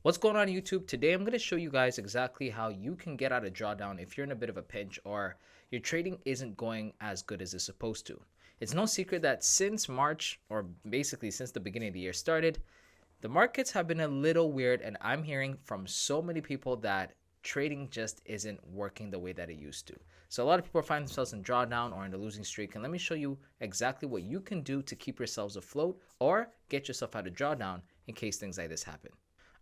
What's going on YouTube? Today I'm going to show you guys exactly how you can get out of drawdown if you're in a bit of a pinch or your trading isn't going as good as it's supposed to. It's no secret that since March, or basically since the beginning of the year started, the markets have been a little weird, and I'm hearing from so many people that trading just isn't working the way that it used to. So a lot of people find themselves in drawdown or in the losing streak, and let me show you exactly what you can do to keep yourselves afloat or get yourself out of drawdown in case things like this happen.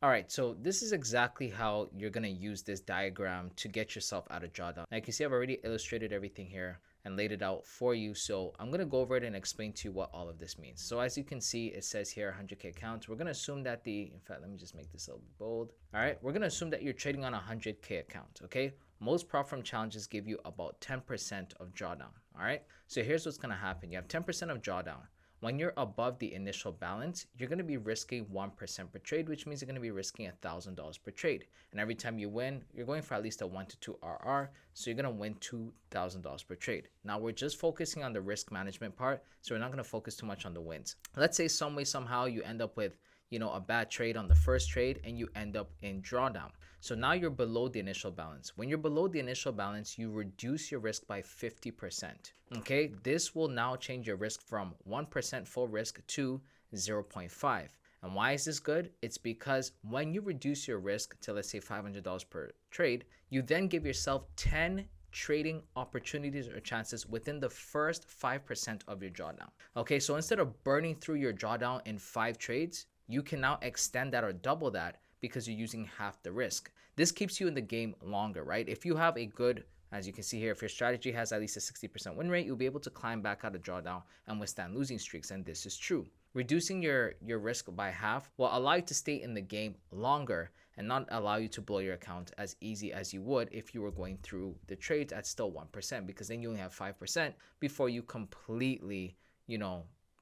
All right, so this is exactly how you're going to use this diagram to get yourself out of drawdown. Now you can see I've already illustrated everything here and laid it out for you. So I'm going to go over it and explain to you what all of this means. So as you can see, it says here 100K accounts. We're going to assume that in fact, let me just make this a little bit bold. All right, we're going to assume that you're trading on a 100K account, okay? Most prop firm challenges give you about 10% of drawdown, all right? So here's what's going to happen. You have 10% of drawdown. When you're above the initial balance, you're going to be risking 1% per trade, which means you're going to be risking $1,000 per trade. And every time you win, you're going for at least a 1 to 2 RR. So you're going to win $2,000 per trade. Now we're just focusing on the risk management part. So we're not going to focus too much on the wins. Let's say some way, somehow you end up with, a bad trade on the first trade and you end up in drawdown. So now you're below the initial balance. When you're below the initial balance, you reduce your risk by 50%. Okay, this will now change your risk from 1% full risk to 0.5. And why is this good? It's because when you reduce your risk to, let's say, $500 per trade, you then give yourself 10 trading opportunities or chances within the first 5% of your drawdown. Okay, so instead of burning through your drawdown in 5 trades, you can now extend that or double that because you're using half the risk. This keeps you in the game longer, right? If you have a good, as you can see here, if your strategy has at least a 60% win rate, you'll be able to climb back out of drawdown and withstand losing streaks, and this is true. Reducing your risk by half will allow you to stay in the game longer and not allow you to blow your account as easy as you would if you were going through the trades at still 1%, because then you only have 5% before you completely,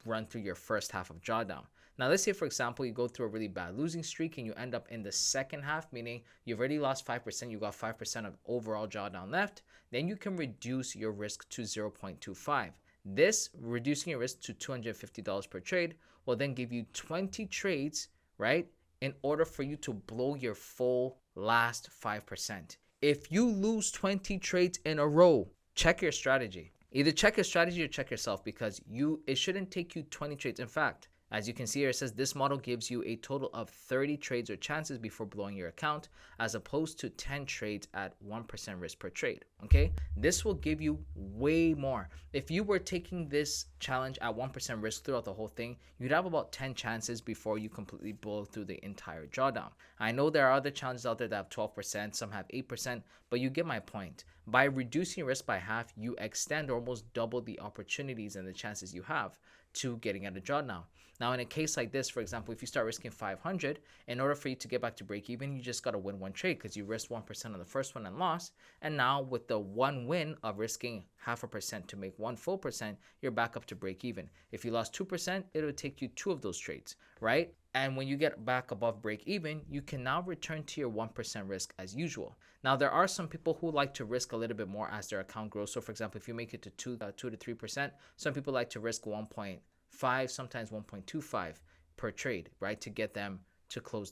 run through your first half of drawdown. Now, let's say, for example, you go through a really bad losing streak and you end up in the second half, meaning you've already lost 5%, you got 5% of overall drawdown left, then you can reduce your risk to 0.25. This, reducing your risk to $250 per trade, will then give you 20 trades, right, in order for you to blow your full last 5%. If you lose 20 trades in a row, check your strategy. Either check your strategy or check yourself, because it shouldn't take you 20 trades. In fact, as you can see here, it says this model gives you a total of 30 trades or chances before blowing your account, as opposed to 10 trades at 1% risk per trade. Okay, this will give you way more. If you were taking this challenge at 1% risk throughout the whole thing, you'd have about 10 chances before you completely blow through the entire drawdown. I know there are other challenges out there that have 12%, some have 8%, but you get my point. By reducing risk by half, you extend or almost double the opportunities and the chances you have to getting out of drawdown. Now, in a case like this, for example, if you start risking 500, in order for you to get back to break even, you just got to win one trade because you risked 1% on the first one and lost. And now with the one win of risking 0.5% to make 1 full percent, you're back up to break even. If you lost 2%, it'll take you 2 of those trades, right? And when you get back above break even, you can now return to your 1% risk as usual. Now, there are some people who like to risk a little bit more as their account grows. So for example, if you make it to 2 to 3%, some people like to risk 1.5, sometimes 1.25 per trade, right? To get them to close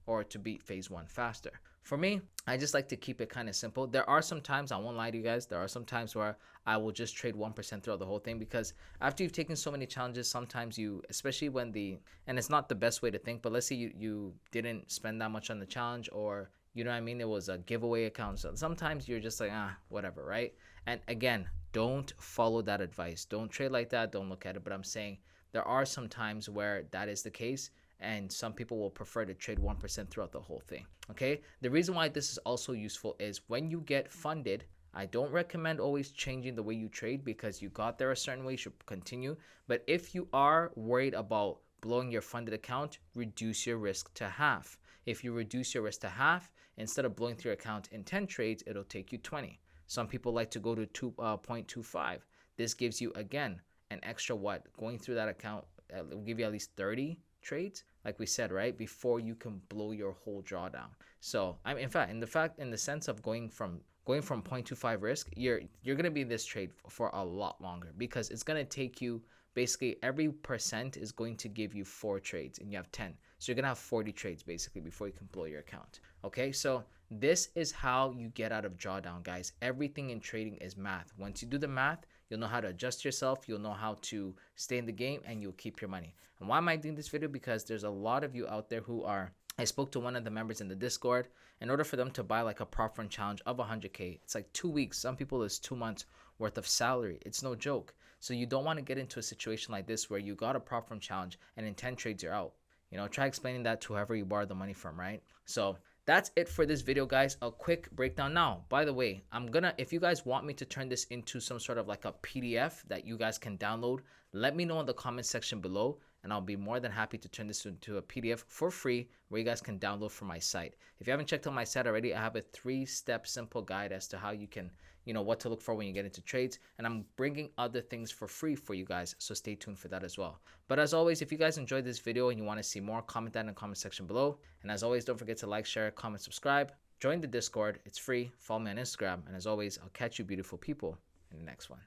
or to beat phase 1 faster. For me, I just like to keep it kind of simple. There are some times, I won't lie to you guys, there are some times where I will just trade 1% throughout the whole thing, because after you've taken so many challenges, sometimes especially when and it's not the best way to think, but let's say you didn't spend that much on the challenge, or you know what I mean, it was a giveaway account. So sometimes you're just like, whatever, right? And again, don't follow that advice. Don't trade like that. Don't look at it. But I'm saying there are some times where that is the case, and some people will prefer to trade 1% throughout the whole thing. Okay? The reason why this is also useful is when you get funded, I don't recommend always changing the way you trade, because you got there a certain way, you should continue. But if you are worried about blowing your funded account, reduce your risk to half. If you reduce your risk to half, instead of blowing through your account in 10 trades, it'll take you 20. Some people like to go to 0.25. This gives you, again, an extra going through that account, will give you at least 30 trades, like we said, right, before you can blow your whole drawdown. So in the sense of going from 0.25 risk, you're going to be in this trade for a lot longer, because it's going to take you, basically every percent is going to give you 4 trades and you have 10. So you're gonna have 40 trades basically before you can blow your account. Okay, so this is how you get out of drawdown, guys. Everything in trading is math. Once you do the math, you'll know how to adjust yourself, you'll know how to stay in the game, and you'll keep your money. And why am I doing this video? Because there's a lot of you out there who are, I spoke to one of the members in the Discord. In order for them to buy like a prop firm challenge of 100K, it's like 2 weeks. Some people it's 2 months worth of salary. It's no joke. So you don't want to get into a situation like this where you got a prop firm challenge and in 10 trades you're out. You know, try explaining that to whoever you borrowed the money from, right? So that's it for this video, guys. A quick breakdown. Now, by the way, if you guys want me to turn this into some sort of like a PDF that you guys can download, let me know in the comment section below, and I'll be more than happy to turn this into a PDF for free where you guys can download from my site. If you haven't checked out my site already, I have a 3-step simple guide as to how you can, what to look for when you get into trades, and I'm bringing other things for free for you guys, so stay tuned for that as well. But as always, if you guys enjoyed this video and you want to see more, comment that in the comment section below. And as always, don't forget to like, share, comment, subscribe, join the Discord. It's free. Follow me on Instagram, and as always, I'll catch you beautiful people in the next one.